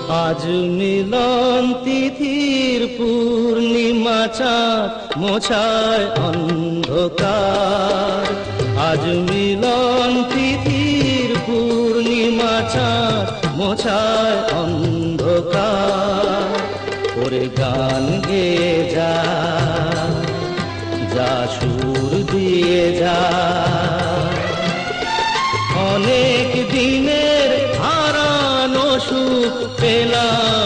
আজ মিলন তিথির পূর্ণিমা চাঁদ মোছায় অন্ধকার। আজ মিলন তিথির পূর্ণিমা চাঁদ মোছায় অন্ধকার। ওরে গান গেয়ে যা, যা সুর দিয়ে যা, অনেক দিনের হারানো সুখ পেলাম